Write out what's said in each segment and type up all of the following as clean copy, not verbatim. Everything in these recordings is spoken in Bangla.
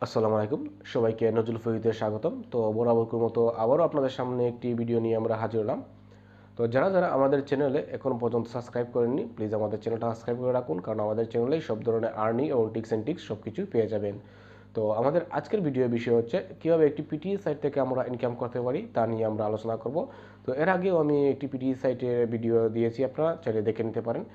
আসসালামু আলাইকুম সবাইকে নজরুল ফরিদে স্বাগতম। তো বরাবরের মতো আবারও আপনাদের সামনে একটি ভিডিও নিয়ে আমরা হাজির হলাম। তো যারা যারা আমাদের চ্যানেলে এখন পর্যন্ত সাবস্ক্রাইব করেননি প্লিজ আমাদের চ্যানেলটা সাবস্ক্রাইব করে রাখুন, কারণ আমাদের চ্যানেলে সব ধরনের আর্নিং এবং টিক্স অ্যান্ড টিক্স সব কিছুই পেয়ে যাবেন। তো আমাদের আজকের ভিডিও বিষয় হচ্ছে কীভাবে একটি পিটিই সাইট থেকে আমরা ইনকাম করতে পারি তা নিয়ে আমরা আলোচনা করব। তো এর আগেও আমি একটি পিটিই সাইটের ভিডিও দিয়েছি, আপনারা চাইলে দেখে নিতে পারেন।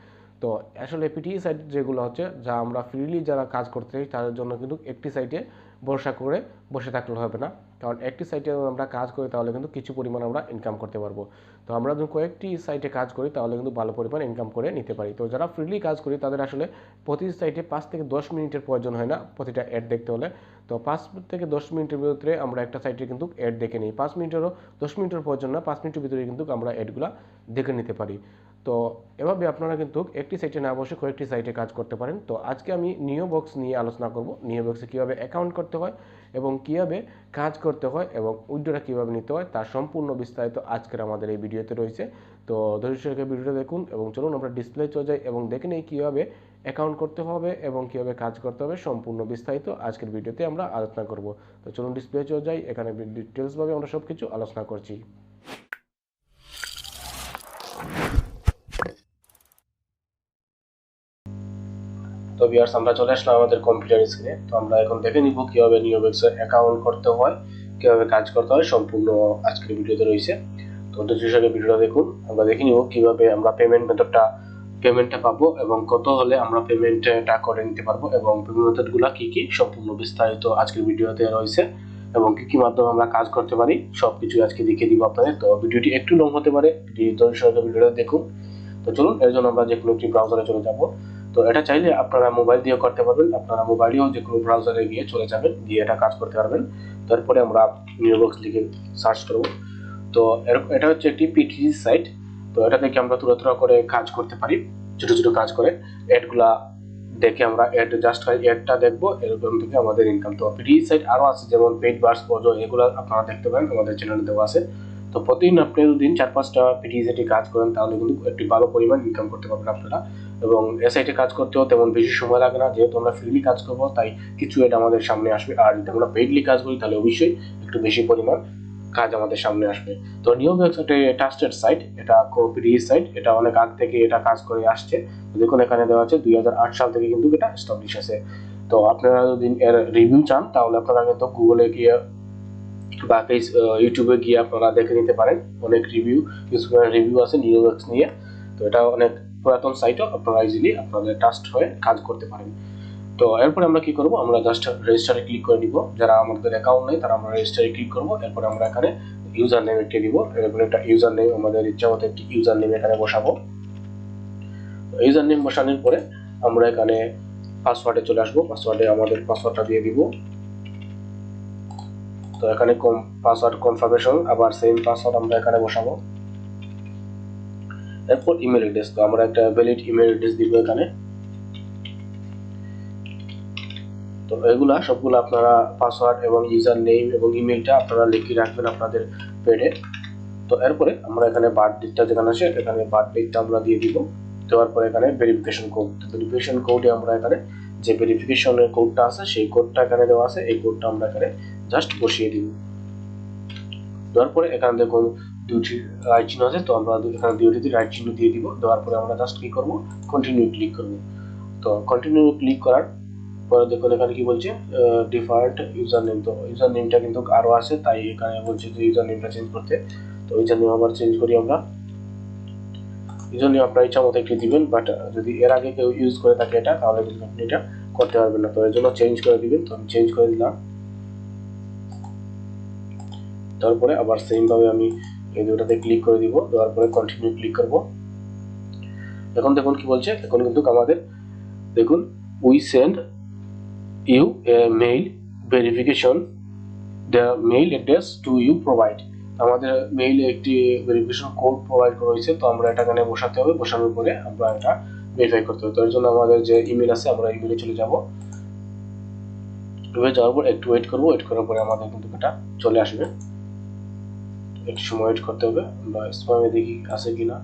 তো আসলে পিটিই সাইট যেগুলো হচ্ছে যা আমরা ফ্রিলি যারা কাজ করতে চাই তাদের জন্য কিন্তু একটি সাইটে ভরসা করে বসে থাকলে হবে না, কারণ একটি সাইটে আমরা কাজ করি তাহলে কিন্তু কিছু পরিমাণ আমরা ইনকাম করতে পারবো। তো আমরা যদি কয়েকটি সাইটে কাজ করি তাহলে কিন্তু ভালো পরিমাণ ইনকাম করে নিতে পারি। তো যারা ফ্রিলি কাজ করি তাদের আসলে প্রতি সাইটে 5 থেকে 10 মিনিটের প্রয়োজন হয় না প্রতিটা অ্যাড দেখতে হলে। তো 5 থেকে 10 মিনিটের ভিতরে আমরা একটা সাইটে কিন্তু অ্যাড দেখে নিই। 5 মিনিটেরও 10 মিনিটের প্রয়োজন না, 5 মিনিটের ভিতরে কিন্তু আমরা অ্যাডগুলো দেখে নিতে পারি। তো এভাবে আপনারা কিন্তু একটি সাইটে না বসে কয়েকটি সাইটে কাজ করতে পারেন। তো আজকে আমি নিওবক্স নিয়ে আলোচনা করব, নিওবক্সে কীভাবে অ্যাকাউন্ট করতে হয় এবং কীভাবে কাজ করতে হয় এবং উইথড্রটা কীভাবে নিতে হয় তার সম্পূর্ণ বিস্তারিত আজকের আমাদের এই ভিডিওতে রয়েছে। তো ধৈর্য সহকারে ভিডিওটা দেখুন এবং চলুন আমরা ডিসপ্লে চলে যাই এবং দেখে নিই কীভাবে অ্যাকাউন্ট করতে হবে এবং কীভাবে কাজ করতে হবে। সম্পূর্ণ বিস্তারিত আজকের ভিডিওতে আমরা আলোচনা করব। তো চলুন ডিসপ্লে চলে যাই, এখানে ডিটেলসভাবে আমরা সব কিছু আলোচনা করছি। তো ভিউয়ার্স, আমরা চলে আসলাম আমাদের কম্পিউটার স্ক্রিনে। তো আমরা এখন দেখে নিব কিভাবে নিওবক্সে অ্যাকাউন্ট করতে হয়, কিভাবে কাজ করতে হয়, সম্পূর্ণ আজকের ভিডিওতে রয়েছে। তো ধৈর্য সহকারে ভিডিওটা দেখুন, আমরা দেখে নিব কিভাবে আমরা পেমেন্টটা পাবো এবং কত হলে আমরা পেমেন্টটা করে নিতে পারবো এবং পেমেন্ট মেথডগুলো কি কি সম্পূর্ণ বিস্তারিত আজকের ভিডিওতে রয়েছে এবং কি কি মাধ্যমে আমরা কাজ করতে পারি সবকিছু আজকে দেখিয়ে দিব আপনাদের। তো ভিডিওটি একটু লং হতে পারে, ধৈর্য সহকারে ভিডিওটা দেখুন। তো চলুন, এর জন্য আমরা যে কোনো একটি ব্রাউজারে চলে যাব। তো এটা চাইলে আপনারা মোবাইল দিয়েও করতে পারবেন, আপনারা মোবাইলেও যে কোনো ব্রাউজারে গিয়ে চলে যাবেন, গিয়ে এটা কাজ করতে পারবেন। তারপরে আমরা নিওবক্স লিখে সার্চ করব। তো এটা হচ্ছে একটি পিটিই সাইট। তো এটা থেকে আমরা তুলা করে কাজ করতে পারি, ছোট ছোট কাজ করে অ্যাডগুলা দেখে আমরা অ্যাডটা দেখবো, এরকম থেকে আমাদের ইনকাম। তো পিটিই সাইট আরো আছে, যেমন পেইড বার্স পজো, এগুলো আপনারা দেখতে পারেন, আমাদের চ্যানেলে দেওয়া আছে। তো প্রতিদিন আপনি যদি 4-5টা পিটিই সাইটে কাজ করেন তাহলে কিন্তু একটি ভালো পরিমাণ ইনকাম করতে পারবেন আপনারা। এবং এ সাইটে কাজ করতেও তেমন বেশি সময় লাগে না, যেহেতু আমরা ফ্রিলি কাজ করবো তাই কিছু অ্যাড আমাদের সামনে আসবে। আর যদি আমরা পেইডলি কাজ করি তাহলে অবশ্যই একটু বেশি পরিমাণ কাজ আমাদের সামনে আসবে। তো নিওবক্স একটা ট্রাস্টেড সাইট, এটা পিটিই সাইট, এটা অনেক আগ থেকে এটা কাজ করে আসছে। দেখুন এখানে দেওয়া আছে 2008 সাল থেকে কিন্তু এটা এস্টাবলিশ আছে। তো আপনারা যদি এর রিভিউ চান তাহলে আপনারা কিন্তু গুগলে গিয়ে বা ইউটিউবে গিয়ে আপনারা দেখে নিতে পারেন, অনেক রিভিউ আছে নিওবক্স নিয়ে। তো এটা অনেক পুরাতন সাইটও, আপনারা ইজিলি আপনাদের ট্রাস্ট হয়ে কাজ করতে পারেন। তো এরপরে আমরা কি করব, আমরা জাস্ট রেজিস্টারে ক্লিক করে নিব। যারা আমাদের অ্যাকাউন্ট নেই তারা আমরা রেজিস্টারে ক্লিক করব। এরপরে আমরা এখানে ইউজার নেম একটা দিব, এরপরে একটা ইউজার নেম আমাদের ইচ্ছা মতো একটি ইউজার নেম এখানে বসাবো। ইউজার নেম বসানোর পরে আমরা এখানে পাসওয়ার্ডে চলে আসবো, পাসওয়ার্ডে আমাদের পাসওয়ার্ডটা দিয়ে দিব। তো এখানে পাসওয়ার্ড কনফার্মেশন, আবার সেম পাসওয়ার্ড আমরা এখানে বসাবো। এরপর ইমেল অ্যাড্রেস, তো আমরা একটা ভ্যালিড ইমেল অ্যাড্রেস দিব এখানে। তো এগুলা সবগুলো আপনারা পাসওয়ার্ড এবং ইউজার নেম এবং ইমেলটা আপনারা লিখে রাখবেন আপনাদের পেডে। তো এরপরে আমরা এখানে বার্থ ডেটটা যেখানে আছে এখানে বার্থ ডেটটা আমরা দিয়ে দিব। দেওয়ার পরে এখানে ভেরিফিকেশন কোডে আমরা এখানে যে ভেরিফিকেশনের কোডটা আছে সেই কোডটা এখানে দেওয়া আছে, এই কোডটা আমরা এখানে জাস্ট বসিয়ে দিব। দেওয়ার পরে এখানে দেখুন দুটি রাইট চিহ্ন আছে, তো আমরা এখানে দুইটি রাইট চিহ্ন দিয়ে দিব। দেওয়ার পরে আমরা জাস্ট কি করব, কন্টিনিউ ক্লিক করব। তো কন্টিনিউ ক্লিক করার পরে দেখুন এখানে কি বলছে, ডিফল্ট ইউজার নেম। তো ইউজার নেমটা কিন্তু আরো আছে, তাই এখানে বলছে যে ইউজার নেমটা চেঞ্জ করতে। তো ইউজার নেম আবার চেঞ্জ করি আমরা। ইউজার নেম আপনার ইচ্ছা মতো একটি দিবেন, বাট যদি এর আগে কেউ ইউজ করে থাকে এটা তাহলে কিন্তু আপনি এটা করতে পারবেন না। তো এর জন্য চেঞ্জ করে দিবেন। তো আমি চেঞ্জ করে দিলাম। তারপরে আবার সেম ভাবে আমি এই দুটাতে ক্লিক করে দিব। দেওয়ার পরে কন্টিনিউ ক্লিক করব। এখন দেখুন কি বলছে, এখন কিন্তু আমাদের দেখুন we send you a mail verification the mail address to you provide. আমাদের মেইলে একটি ভেরিফিকেশন কোড প্রোভাইড করা হয়েছে, তো আমরা এটা এখানে বসাতে হবে। বসানোর পরে আমরা এটা ভেরিফাই করতে হবে। তো এর জন্য আমাদের যে ইমেল আছে আমরা ইমেলে চলে যাব। ইমেলে যাওয়ার পর একটু ওয়েট করব, ওয়েট করার পরে আমাদের কিন্তু এটা চলে আসবে। একটু সময় ওয়েট করতে হবে, আমরা স্প্যামে দেখি আছে কিনা।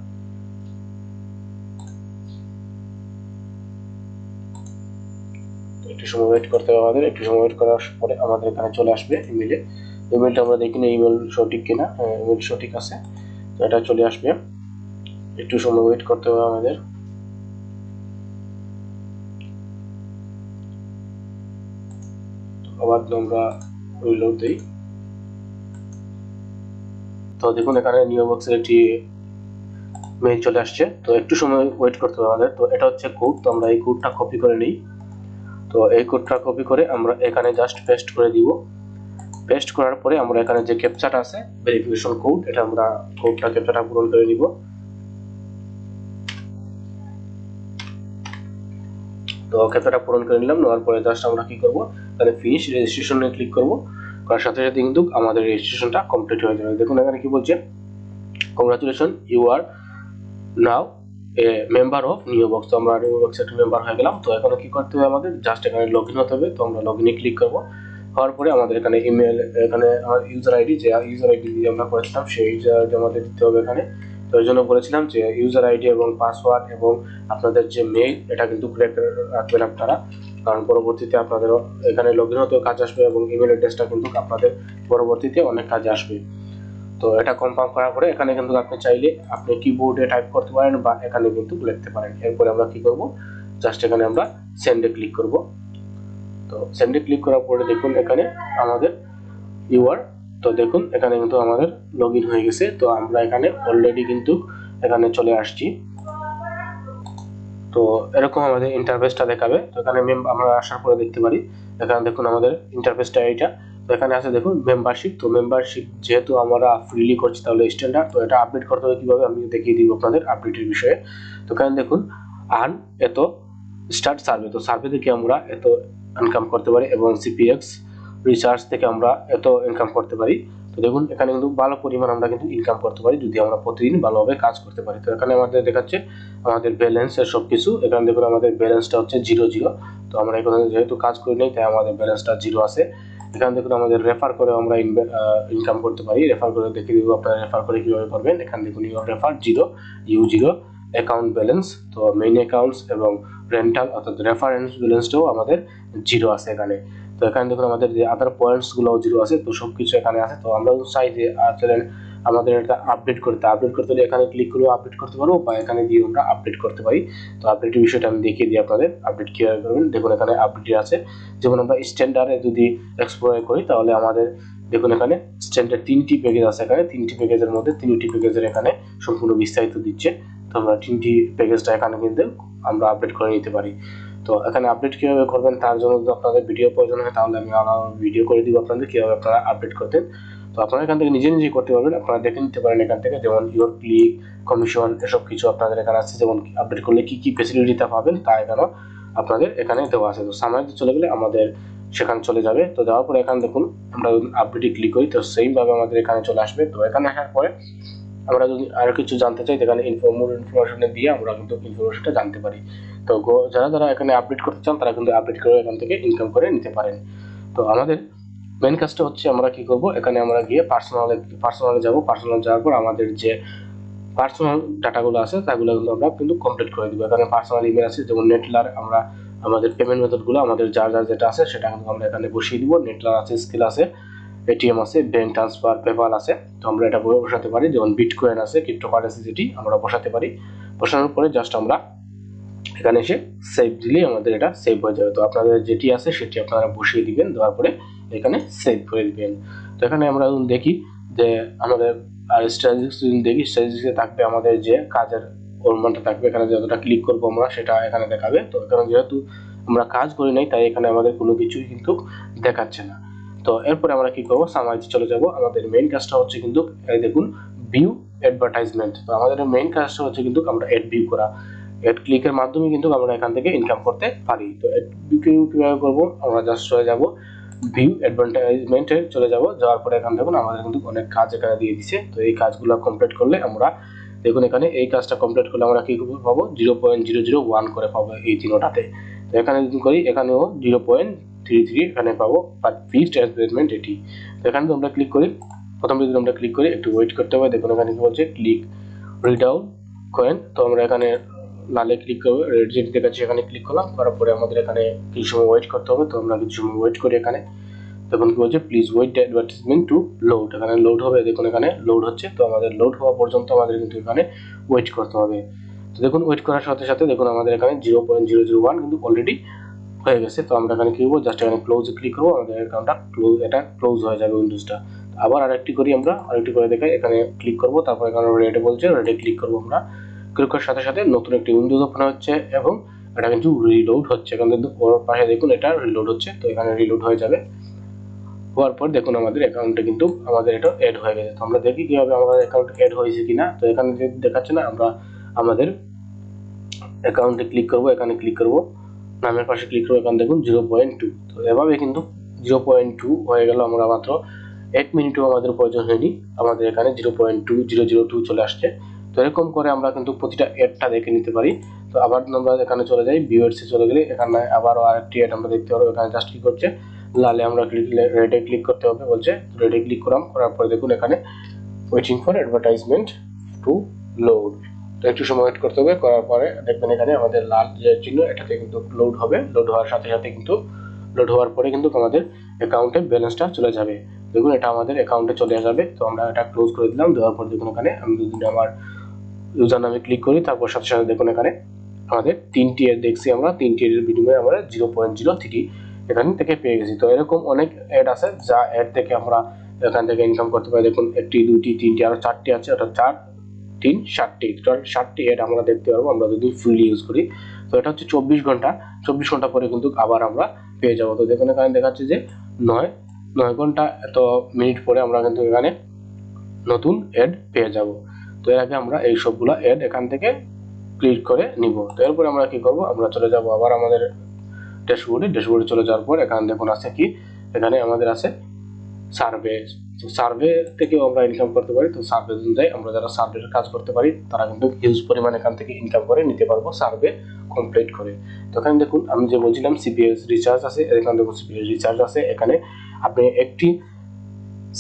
একটু সময় ওয়েট করতে হবে আমাদের। একটু সময় ওয়েট করার পরে আমাদের এখানে চলে আসবে ইমেলে। ইমেলটা আমরা দেখি না ইমেল সঠিক কিনা। ইমেল সঠিক আছে, তো এটা চলে আসবে। একটু সময় ওয়েট করতে হবে আমাদের। আবার আমরা রিলোড দেই। তো দেখুন এখানে নিউবক্সের একটি মেইল চলে আসছে। তো একটু সময় ওয়েট করতে হবে আমাদের। তো এটা হচ্ছে কোড, তো আমরা এই কোডটা কপি করে নিই। তো এই কোডটা কপি করে আমরা এখানে জাস্ট পেস্ট করে দিব। পেস্ট করার পরে আমরা এখানে যে ক্যাপচাটা আছে ভেরিফিকেশন কোড, এটা আমরা ক্যাপচাটা পূরণ করে নিব। তো ক্যাপচাটা পূরণ করে নিলাম। নেওয়ার পরে জাস্ট আমরা কি করব, তাহলে ফিনিশ রেজিস্ট্রেশনে ক্লিক করব। করার সাথে সাথে কিন্তু আমাদের রেজিস্ট্রেশনটা কমপ্লিট হয়ে যাবে। দেখুন এখানে কি বলছে, congratulation you are now a member of Newbox. তো আমরা নিউবক্স একটা মেম্বার হয়ে গেলাম। তো এখন কি করতে হবে আমাদের, জাস্ট এখানে লগইন হতে হবে। তো আমরা লগইনে ক্লিক করব। হওয়ার পরে আমাদের এখানে ইমেল, এখানে আমার ইউজার আইডি, যে ইউজার আইডি দিয়ে আমরা করেছিলাম সেই ইউজার আইডি আমাদের দিতে হবে এখানে। তো এর জন্য বলেছিলাম যে ইউজার আইডি এবং পাসওয়ার্ড এবং আপনাদের যে মেইল, এটা কিন্তু ক্লিয়ার রাখবেন আপনারা, কারণ পরবর্তীতে আপনাদের এখানে লগইন হতেও কাজ আসবে এবং ইমেল অ্যাড্রেসটা কিন্তু আপনাদের পরবর্তীতে অনেক কাজে আসবে। তো এটা কনফার্ম করার পরে এখানে কিন্তু আপনি চাইলে আপনি কিবোর্ডে টাইপ করতে পারেন বা এখানে কিন্তু লিখতে পারেন। এরপরে আমরা কি করব, জাস্ট এখানে আমরা সেন্ডে ক্লিক করব। তো সেন্ডে ক্লিক করার পরে দেখুন এখানে আমাদের ইউআর, তো দেখুন এখানে কিন্তু আমাদের লগইন হয়ে গেছে। তো আমরা এখানে অলরেডি কিন্তু এখানে চলে আসছি। তো এরকম আমাদের ইন্টারফেসটা দেখাবে। তো এখানে আমরা আসার পরে দেখতে পারি এখানে দেখুন আমাদের ইন্টারফেসটা এইটা। তো এখানে আছে দেখুন মেম্বারশিপ। তো মেম্বারশিপ যেহেতু আমরা ফ্রিলি করছি তাহলে স্ট্যান্ডার্ড, তো এটা আপডেট করতে হবে কিভাবে আমি দেখিয়ে দিব আপনাদের আপডেটের বিষয়ে। তো এখানে দেখুন আর্ন এত স্টার্ট সার্ভে, তো সার্ভে থেকে আমরা এত ইনকাম করতে পারি এবং সিপিএক্স রিসার্চ থেকে আমরা এত ইনকাম করতে পারি। তো দেখুন এখানে কিন্তু ভালো পরিমাণ আমরা কিন্তু ইনকাম করতে পারি যদি আমরা প্রতিদিন ভালোভাবে কাজ করতে পারি। তো এখানে আমাদের দেখাচ্ছে আমাদের ব্যালেন্স এর সবকিছু। এখানে দেখুন আমাদের ব্যালেন্সটা হচ্ছে 0 তো আমরা এখানে যেহেতু কাজ করি নাই তাই আমাদের ব্যালেন্সটা 0 আছে। এখানে দেখুন আমাদের রেফার করে আমরা ইনকাম করতে পারি। রেফার করে দেখিয়ে দিব আপনারা রেফার করে কিভাবে করবেন। এখানে দেখুন your refer 0, you 0, account balance, তো মেইন অ্যাকাউন্টস এবং রেন্টাল অর্থাৎ রেফারেন্স ব্যালেন্সটাও আমাদের 0 আছে এখানে। তো এখানে দেখুন আমাদের যে আদার পয়েন্টস গুলোও 0 আছে। তো সবকিছু এখানে আছে। তো আমরা চাই যে আসলে আমাদের এটা আপডেট করতে হলে এখানে ক্লিক করে আপডেট করতে পারবো বা এখানে দিয়ে আমরা আপডেট করতে পারি। তো আপডেটের বিষয়টা আমি দেখিয়ে দিই আপনাদের, আপডেট কিভাবে করবেন। দেখুন এখানে আপডেট আছে। যেমন আমরা স্ট্যান্ডার্ডে যদি এক্সপ্লোর করি তাহলে আমাদের দেখুন এখানে স্ট্যান্ডার্ড 3টি প্যাকেজ আছে। এখানে 3টি প্যাকেজের মধ্যে 3টি প্যাকেজের এখানে সম্পূর্ণ বিস্তারিত দিচ্ছে। তো আমরা 3টি প্যাকেজটা এখানে কিন্তু আমরা আপডেট করে নিতে পারি। তো এখানে আপডেট কিভাবে করবেন তার জন্য যদি আপনাদের ভিডিও প্রয়োজন হয় তাহলে আমি আলাদা ভিডিও করে দিব আপনাদের কিভাবে আপনারা আপডেট করতেন। তো আপনারা এখান থেকে নিজে নিজেই করতে পারবেন। আপনারা দেখে নিতে পারেন এখান থেকে, যেমন ইউর ক্লিক, কমিশন, এসব কিছু আপনাদের এখানে আছে। যেমন আপডেট করলে কি কি ফ্যাসিলিটিটা পাবেন তা এখানে আপনাদের এখানে দেওয়া আছে। তো সামারিতে চলে গেলে আমাদের সেখানে চলে যাবে। তো যাওয়ার পরে এখানে দেখুন আমরা আপডেটে ক্লিক করি তো সেম ভাবে আমাদের এখানে চলে আসবে। তো এখানে আসার পরে আমরা যদি আরো কিছু জানতে চাই এখানে ইনফরমেশন দিয়ে আমরা কিন্তু ইনফরমেশনটা জানতে পারি। তো যারা এখানে আপডেট করতে চান তারা কিন্তু আপডেট করে এখান থেকে ইনকাম করে নিতে পারেন। তো আমাদের মেইন কাজটা হচ্ছে আমরা কি করব, এখানে আমরা গিয়ে পার্সোনালে যাব। পার্সোনাল যাওয়ার পর আমাদের যে পার্সোনাল ডাটাগুলো আছে তাগুলো কিন্তু আমরা কিন্তু কমপ্লিট করে দিব। এখানে পার্সোনাল ইমেল আছে, যেমন নেটলার, আমরা আমাদের পেমেন্ট মেথডগুলো আমাদের যার যেটা আছে সেটা কিন্তু আমরা এখানে বসিয়ে দিব। নেটলার আছে, স্কিল আছে, এটিএম আছে, ব্যাংক ট্রান্সফার, পেপাল আছে। তো আমরা এটা বসাতে পারি। যেমন বিটকয়েন আছে, ক্রিপ্টোকারেন্সি, যেটি আমরা বসাতে পারি। বসানোর পরে জাস্ট আমরা এখানে এসে সেভ দিলেই আমাদের এটা সেভ হয়ে যাবে। তো আপনাদের যেটি আছে সেটি আপনারা বসিয়ে দিবেন, দেওয়ার পরে এখানে সেভ করে দিবেন। তো এখানে আমরা দেখি যে আমাদের স্ট্র্যাটেজিক্স দেখি, স্ট্র্যাটেজিক্সে থাকবে আমাদের যে কাজের পরিমাণটা থাকবে। এখানে যতটা ক্লিক করবো আমরা সেটা এখানে দেখাবে। তো এখানে যেহেতু আমরা কাজ করি নাই তাই এখানে আমাদের কোনো কিছুই কিন্তু দেখাচ্ছে না। তো এরপরে আমরা কি করবো, সামারিতে চলে যাব। আমাদের মেইন কাজটা হচ্ছে কিন্তু দেখুন ভিউ অ্যাডভার্টাইজমেন্ট। তো আমাদের মেইন কাজটা হচ্ছে কিন্তু আমরা অ্যাড ভিউ করা। অ্যাড ক্লিকের মাধ্যমে কিন্তু আমরা এখান থেকে ইনকাম করতে পারি। তো অ্যাড ভিউ কিভাবে করব, আমরা জাস্ট চলে যাব ভিউ অ্যাডভার্টাইজমেন্টে চলে যাব। যাওয়ার পরে এখানে দেখুন আমাদের কিন্তু অনেক কাজ এখানে দিয়ে দিছে। তো এই কাজগুলো কমপ্লিট করলে আমরা দেখুন এখানে এই কাজটা কমপ্লিট করলে আমরা কি পাবো, 0.001 করে পাবো এই তিনটাতে। তো এখানে যদি করি এখানেও 0.33 এখানে পাবো, বাট ফিক্সড অ্যাডভার্টাইজমেন্ট এটি। তো এখানে আমরা ক্লিক করি, প্রথম যদি আমরা ক্লিক করি একটু ওয়েট করতে হবে। দেখুন এখানে কি বলছে, ক্লিক রিডাউন কয়েন। তো আমরা এখানে লালে ক্লিক করবো, রেড যেটি দেখাচ্ছে এখানে ক্লিক করলাম, করার পরে আমাদের এখানে কিছু সময় ওয়েট করতে হবে। তো আমরা কিছু সময় ওয়েট করি এখানে। তখন কি বলছে, please wait the advertisement to load, এখানে লোড হবে, দেখুন এখানে লোড হচ্ছে। তো আমাদের লোড হওয়া পর্যন্ত আমাদের কিন্তু এখানে ওয়েট করতে হবে। তো দেখুন ওয়েট করার সাথে সাথে দেখুন আমাদের এখানে 0.001 কিন্তু অলরেডি হয়ে গেছে। তো আমরা এখানে কি করবো, জাস্ট এখানে ক্লোজে ক্লিক করবো, আমাদের অ্যাকাউন্টটা ক্লোজ হয়ে যাবে উইন্ডোজটা। আবার আরেকটি করি, আমরা আরেকটি করে দেখাই, এখানে ক্লিক করবো, তারপর এখানে রেডে বলছে, রেডে ক্লিক করবো। আমরা ক্লিক করার সাথে সাথে নতুন একটি উইন্ডোজ ওপেন হচ্ছে এবং এটা কিন্তু রিলোড হচ্ছে। এখানে কিন্তু ওর পাশে দেখুন এটা রিলোড হচ্ছে, তো এখানে রিলোড হয়ে যাবে। হওয়ার পর দেখুন আমাদের অ্যাকাউন্টে কিন্তু আমাদের এটা অ্যাড হয়ে গেছে। তো আমরা দেখি কিভাবে আমাদের অ্যাকাউন্ট অ্যাড হয়েছে কিনা। তো এখানে যে দেখাচ্ছে না, আমরা আমাদের অ্যাকাউন্টে ক্লিক করবো, এখানে ক্লিক করবো, নামের পাশে ক্লিক করবো, এখানে দেখুন 0.2। তো এভাবে কিন্তু 0.2 হয়ে গেল। আমরা মাত্র 1 মিনিটও আমাদের প্রয়োজন হয়নি, আমাদের এখানে 0.2002 চলে আসছে। তো এরকম করে আমরা কিন্তু প্রতিটা অ্যাডটা দেখে নিতে পারি। তো আবার আমরা এখানে চলে যাই, ভিউয়ার্সে চলে গেলে এখানে আবারও আরেকটি অ্যাড আমরা দেখতে পারবো। এখানে জাস্ট কি করছে, লালে আমরা রেডে ক্লিক করতে হবে বলছে, রেডে ক্লিক করার পরে দেখুন এখানে waiting for advertisement to load. তো একটু সময় ওয়েট করতে হবে, করার পরে দেখবেন এখানে আমাদের লাল যে চিহ্ন এটাতে কিন্তু লোড হবে। লোড হওয়ার সাথে সাথে কিন্তু লোড হওয়ার পরে কিন্তু আমাদের অ্যাকাউন্টে ব্যালেন্সটা চলে যাবে। দেখুন এটা আমাদের অ্যাকাউন্টে চলে যাবে। তো আমরা এটা ক্লোজ করে দিলাম। দেওয়ার পর দেখুন এখানে আমি যদি আমার ইউজার নামে ক্লিক করি, তারপর সাথে সাথে দেখুন এখানে আমাদের 3টি এড দেখছি, আমরা 3টি এর বিনিময়ে আমরা 0.03 এখান থেকে পেয়ে গেছি। তো এরকম অনেক এড আছে যা এড থেকে আমরা এখান থেকে ইনকাম করতে পারি। দেখুন 1টি 2টি 3টি আরো 4টি আছে, অর্থাৎ 4 3 7টি, টোটাল 7টি এড আমরা দেখতে পারবো আমরা যদি ফ্রিলি ইউজ করি। তো এটা হচ্ছে 24 ঘন্টা পরে কিন্তু আবার আমরা পেয়ে যাবো। তো দেখুন এখানে দেখাচ্ছে যে 9 ঘন্টা এত মিনিট পরে আমরা কিন্তু এখানে নতুন এড পেয়ে যাব। তো এর আগে আমরা এই সবগুলো এড এখান থেকে ক্লিক করে নিব। তো এরপরে আমরা কি করব, আমরা চলে যাব আবার আমাদের ড্যাশবোর্ডে চলে যাওয়ার পর এখানে দেখুন আছে কি, এখানে আমাদের আছে সার্ভে। সার্ভে থেকেও আমরা ইনকাম করতে পারি। তো সার্ভে অনুযায়ী আমরা যারা সার্ভের কাজ করতে পারি তারা কিন্তু হিউজ পরিমাণ এখান থেকে ইনকাম করে নিতে পারবো সার্ভে কমপ্লিট করে। তো এখানে দেখুন আমি যে বলছিলাম সিপিএস রিচার্জ আছে, এখানে দেখুন সিপিএস রিচার্জ আছে। এখানে আপনি একটি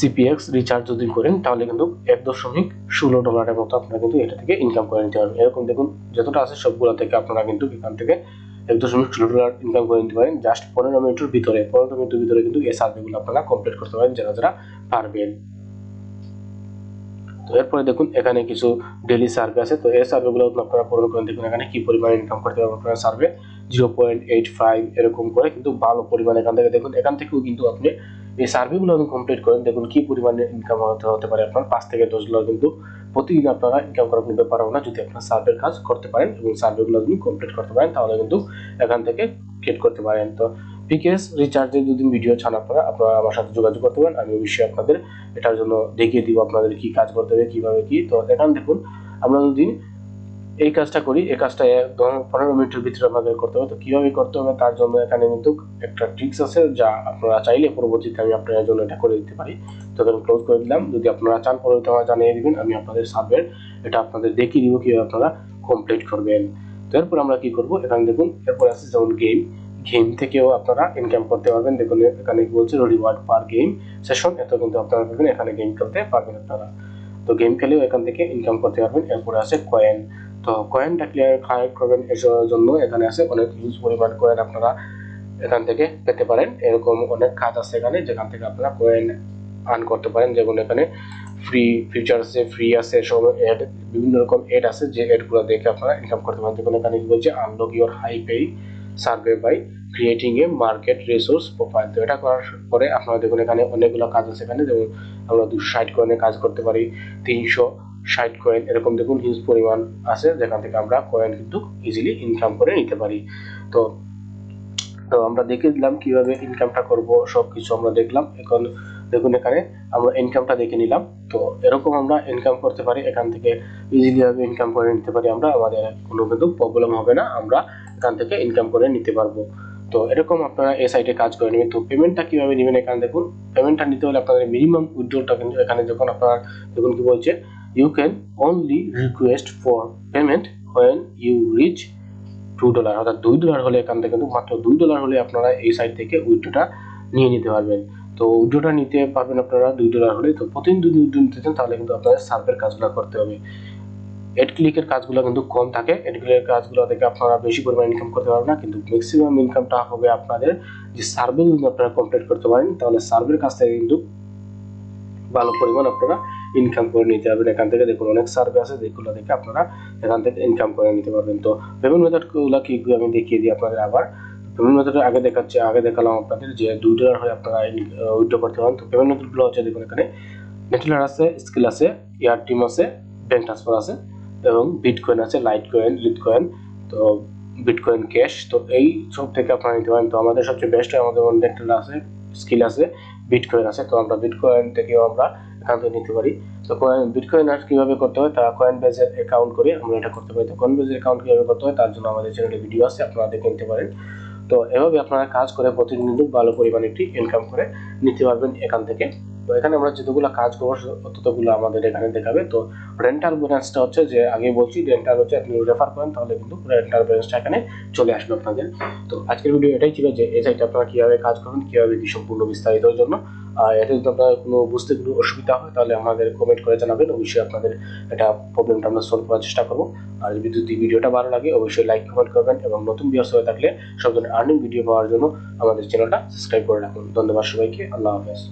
সিপিএক্স রিচার্জ যদি করেন তাহলে কিন্তু $1.16 মতো আপনারা কিন্তু এটা থেকে ইনকাম করে নিতে পারবেন। এরকম দেখুন যতটা আছে সবগুলো থেকে আপনারা কিন্তু এখান থেকে $1.16 ইনকাম করে নিতে পারেন জাস্ট 15 মিনিটের ভিতরে। 15 মিনিটের ভিতরে কিন্তু এই সার্ভেগুলো আপনারা কমপ্লিট করতে পারেন যারা যারা পারবেন। তো এরপরে দেখুন এখানে কিছু ডেইলি সার্ভে আছে। তো এই সার্ভেগুলো আপনারা পূরণ করে দেখুন এখানে কি পরিমাণে ইনকাম করতে পারবেন আপনারা। সার্ভে 0.85 এরকম করে কিন্তু ভালো পরিমাণে এখান থেকে দেখুন, এখান থেকেও কিন্তু আপনি এই সার্ভেগুলো আপনি কমপ্লিট করেন, দেখুন কি পরিমাণে ইনকাম হতে পারে আপনার। $5 থেকে $10 কিন্তু প্রতিদিন আপনারা ইনকাম করার কোনো ব্যাপার না যদি আপনার সার্ভের কাজ করতে পারেন এবং সার্ভেগুলো আপনি কমপ্লিট করতে পারেন, তাহলে কিন্তু এখান থেকে গেট করতে পারেন। তো পিকেএস রিচার্জের দুদিন ভিডিও চান আপনারা আমার সাথে যোগাযোগ করতে পারেন, আমি অবশ্যই আপনাদের এটার জন্য দেখিয়ে দিব আপনাদের কি কাজ করতে হবে কিভাবে কি। তো এখানে দেখুন আমরা যদি এই কাজটা করি, এই কাজটা 15 মিনিটের ভিতরে আমাদের করতে হবে। তো কিভাবে করতে হবে তার জন্য এখানে কিন্তু একটা ট্রিক্স আছে যা আপনারা চাইলে পরবর্তীতে আমি আপনাদের জন্য এটা করে দিতে পারি। তো এখানে ক্লোজ করে দিলাম। যদি আপনারা চান পরবর্তীতে আমার জানিয়ে দিবেন, আমি আপনাদের সার্ভের এটা আপনাদের দেখিয়ে দিব কিভাবে আপনারা কমপ্লিট করবেন। তো এরপর আমরা কি করব, এখানে দেখুন এরপর আছে যেমন গেম থেকেও আপনারা ইনকাম করতে পারবেন। দেখুন এখানে কি বলছে, রিওয়ার্ড পার গেম সেশন, এত কিন্তু আপনারা পাবেন, এখানে গেম খেলতে পারবেন আপনারা। তো গেম খেলেও এখান থেকে ইনকাম করতে পারবেন। এরপরে আছে কয়েন। তো কয়েনটা কালেক্ট করবেন এর জন্য এখানে আছে অনেক হিউজ পরিমাণ কয়েন আপনারা এখান থেকে পেতে পারেন। এরকম অনেক কাজ আছে এখানে যেখান থেকে আপনারা কয়েন আর্ন করতে পারেন। যেমন এখানে ফ্রি ফিচার আছে, ফ্রি আছে, সব এড বিভিন্ন রকম এড আছে যে এডগুলো দেখে আপনারা ইনকাম করতে পারেন। যেমন এখানে কি বলছে, unlock your high pay survey by creating a market resource profile. তো এটা করার পরে আপনারা দেখুন এখানে অনেকগুলো কাজ আছে এখানে। যেমন আমরা 260 কয়েনে কাজ করতে পারি, 360 কয়েন, এরকম দেখুন হিউজ পরিমাণ আছে যেখান থেকে আমরা কয়েন কিন্তু ইজিলি ইনকাম করে নিতে পারি। তো আমরা দেখে দিলাম কিভাবে ইনকামটা করব, সবকিছু আমরা দেখলাম। এখন দেখুন এখানে আমরা ইনকামটা দেখে নিলাম। তো এরকম আমরা ইনকাম করতে পারি, এখান থেকে ইজিলি ভাবে ইনকাম করে নিতে পারি আমরা, আমাদের কোনো কিন্তু প্রবলেম হবে না, আমরা এখান থেকে ইনকাম করে নিতে পারবো। তো এরকম আপনারা এই সাইটে কাজ করে নেবেন। তো পেমেন্টটা কিভাবে নেবেন, এখানে দেখুন পেমেন্টটা নিতে হলে আপনাদের মিনিমাম উইথড্রলটা কিন্তু এখানে যখন আপনারা দেখুন কি বলছে, you can only request for payment when you reach $2, অর্থাৎ $2 হলে এখান থেকে কিন্তু মাত্র $2 হলে আপনারা এই সাইট থেকে উইথড্রটা নিয়ে নিতে পারবেন। তো উইথড্রটা নিতে পারবেন আপনারা $2 হলে। তো প্রতিদিন যদি উইথড্র নিতে চান তাহলে কিন্তু আপনাদের সার্ভের কাজগুলো করতে হবে। এড ক্লিকের কাজগুলো কিন্তু কম থাকে, এড ক্লিকের কাজগুলো থেকে আপনারা বেশি পরিমাণ ইনকাম করতে পারবেন না, কিন্তু ম্যাক্সিমাম ইনকামটা হবে আপনাদের যে সার্ভে যদি আপনারা কমপ্লিট করতে পারেন, তাহলে সার্ভের কাছ থেকে কিন্তু ভালো পরিমাণ আপনারা ইনকাম করে নিতে পারবেন। এখান থেকে দেখুন অনেক সার্ভে আছে যেগুলো থেকে আপনারা এখান থেকে ইনকাম করে নিতে পারবেন। তো পেমেন্ট মেথডগুলো কি আমি দেখিয়ে দিই আপনাদের আবার। পেমেন্ট মেথড আগে দেখালাম আপনাদের যে $2 হয়ে আপনারা উইথড্র করতে পারেন। তো পেমেন্ট মেথডগুলো হচ্ছে দেখুন এখানে নেটলার আছে, স্কিল আছে, এয়ার টিম আছে, ব্যাংক ট্রান্সফার আছে এবং বিটকয়েন আছে, লাইট কয়েন, লিটকয়েন, তো বিটকয়েন ক্যাশ। তো এই সব থেকে আপনারা নিতে পারেন। তো আমাদের সবচেয়ে বেস্ট আমাদের নেটলার আছে, স্কিল আছে, বিটকয়েন আছে। তো আমরা বিটকয়েন থেকেও আমরা এখান থেকে নিতে পারি। তো বিটকয়েন আর কিভাবে করতে হয় তা কয়েনবেজের অ্যাকাউন্ট করে আমরা এটা করতে পারি। তো কয়েনবেজের অ্যাকাউন্ট কিভাবে করতে হয় তার জন্য আমাদের চ্যানেলে ভিডিও আছে, আপনারা দেখে নিতে পারেন। তো এভাবে আপনারা কাজ করে প্রতিদিন কিন্তু ভালো পরিমাণে একটি ইনকাম করে নিতে পারবেন এখান থেকে। তো এখানে আমরা যতগুলো কাজ করবো ততগুলো আমাদের এখানে দেখাবে। তো রেন্টাল ব্যালেন্সটা হচ্ছে যে আগে বলছি, রেন্টাল হচ্ছে আপনি রেফার করেন তাহলে কিন্তু রেন্টাল ব্যালেন্সটা এখানে চলে আসবে আপনাদের। তো আজকের ভিডিও এটাই ছিল যে এই সাইটে আপনারা কিভাবে কাজ করবেন, কিভাবে কি সম্পূর্ণ বিস্তারিতের জন্য। এতে যদি আপনার কোনো বুঝতে কোনো অসুবিধা হয় তাহলে আমাদের কমেন্ট করে জানাবেন, অবশ্যই আপনাদের এটা প্রবলেমটা আমরা সলভ করার চেষ্টা করবো। আর যদি ভিডিওটা ভালো লাগে অবশ্যই লাইক কমেন্ট করবেন এবং নতুন ভিউয়ার্স হয়ে থাকলে সব ধরনের আর্নিং ভিডিও পাওয়ার জন্য আমাদের চ্যানেলটা সাবস্ক্রাইব করে রাখুন। ধন্যবাদ সবাইকে, আল্লাহ হাফেজ।